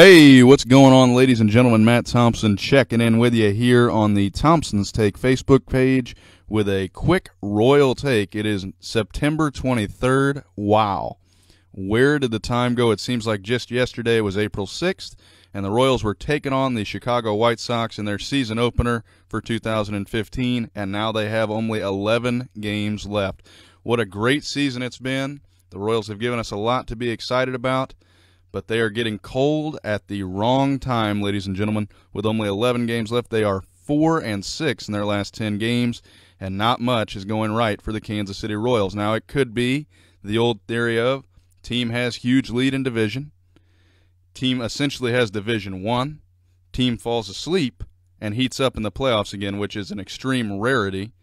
Hey, what's going on, ladies and gentlemen? Matt Thompson checking in with you here on the Thompson's Take Facebook page with a quick Royal take. It is September 23rd. Wow. Where did the time go? It seems like just yesterday it was April 6th, and the Royals were taking on the Chicago White Sox in their season opener for 2015, and now they have only 11 games left. What a great season it's been. The Royals have given us a lot to be excited about, but they are getting cold at the wrong time, ladies and gentlemen. With only 11 games left, they are 4-6 in their last 10 games, and not much is going right for the Kansas City Royals. Now, it could be the old theory of team has huge lead in division, team essentially has Division 1, team falls asleep and heats up in the playoffs again, which is an extreme rarity.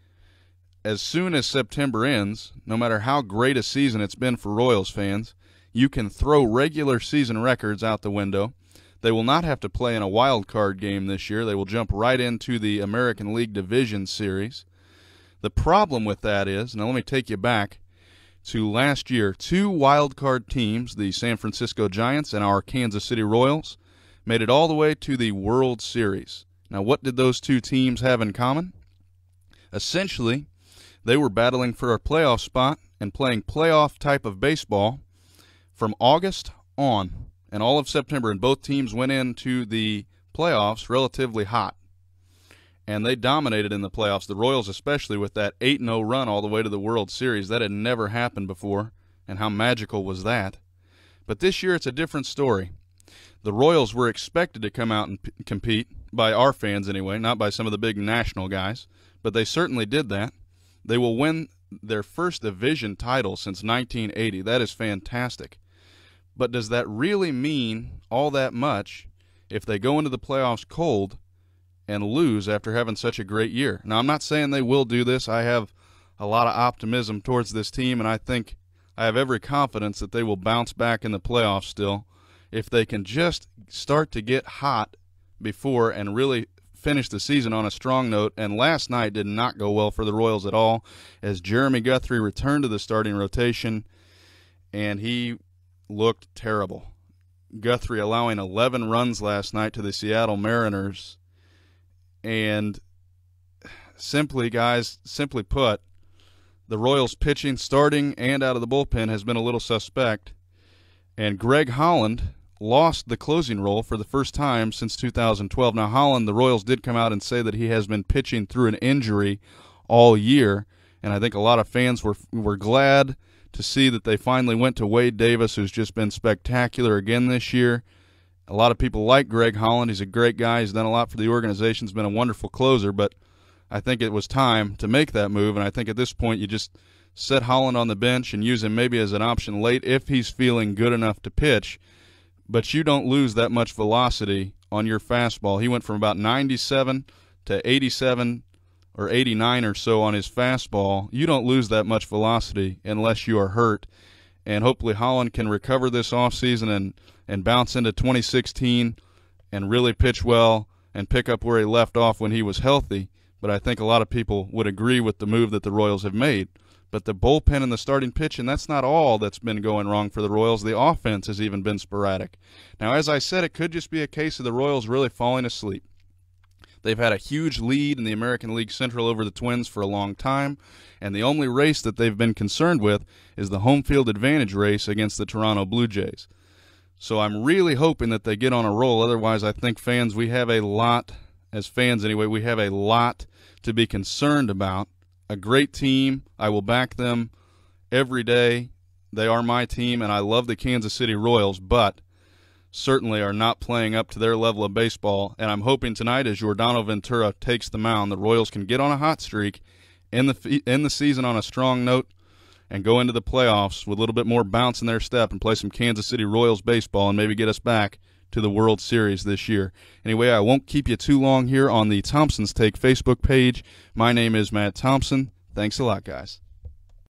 As soon as September ends, no matter how great a season it's been for Royals fans, you can throw regular season records out the window. They will not have to play in a wild card game this year. They will jump right into the American League Division Series. The problem with that is, now let me take you back to last year, two wild card teams, the San Francisco Giants and our Kansas City Royals, made it all the way to the World Series. Now, what did those two teams have in common? Essentially, they were battling for a playoff spot and playing playoff type of baseball from August on and all of September, and both teams went into the playoffs relatively hot. And they dominated in the playoffs, the Royals especially, with that 8-0 run all the way to the World Series. That had never happened before, and how magical was that? But this year it's a different story. The Royals were expected to come out and compete, by our fans anyway, not by some of the big national guys, but they certainly did that. They will win their first division title since 1980. That is fantastic. But does that really mean all that much if they go into the playoffs cold and lose after having such a great year? Now, I'm not saying they will do this. I have a lot of optimism towards this team, and I think I have every confidence that they will bounce back in the playoffs still if they can just start to get hot before and really finish the season on a strong note. And last night did not go well for the Royals at all, as Jeremy Guthrie returned to the starting rotation, and he looked terrible. Guthrie allowing 11 runs last night to the Seattle Mariners. And simply put, the Royals pitching, starting and out of the bullpen, has been a little suspect. And Greg Holland lost the closing role for the first time since 2012. Now, Holland, the Royals did come out and say that he has been pitching through an injury all year, and I think a lot of fans were glad to see that they finally went to Wade Davis, who's just been spectacular again this year. A lot of people like Greg Holland. He's a great guy. He's done a lot for the organization. He's been a wonderful closer, but I think it was time to make that move, and I think at this point you just set Holland on the bench and use him maybe as an option late if he's feeling good enough to pitch, but you don't lose that much velocity on your fastball. He went from about 97 to 87 or 89 or so on his fastball. You don't lose that much velocity unless you are hurt, and hopefully Holland can recover this offseason and bounce into 2016 and really pitch well and pick up where he left off when he was healthy. But I think a lot of people would agree with the move that the Royals have made. But the bullpen and the starting pitching, that's not all that's been going wrong for the Royals. The offense has even been sporadic. Now, as I said, it could just be a case of the Royals really falling asleep. They've had a huge lead in the American League Central over the Twins for a long time, and the only race that they've been concerned with is the home field advantage race against the Toronto Blue Jays. So I'm really hoping that they get on a roll. Otherwise, I think fans, we have a lot, as fans anyway, we have a lot to be concerned about. A great team. I will back them every day. They are my team, and I love the Kansas City Royals, but certainly are not playing up to their level of baseball. And I'm hoping tonight, as Yordano Ventura takes the mound, the Royals can get on a hot streak, end the season on a strong note, and go into the playoffs with a little bit more bounce in their step and play some Kansas City Royals baseball and maybe get us back to the World Series this year. Anyway, I won't keep you too long here on the Thompson's Take Facebook page. My name is Matt Thompson. Thanks a lot, guys.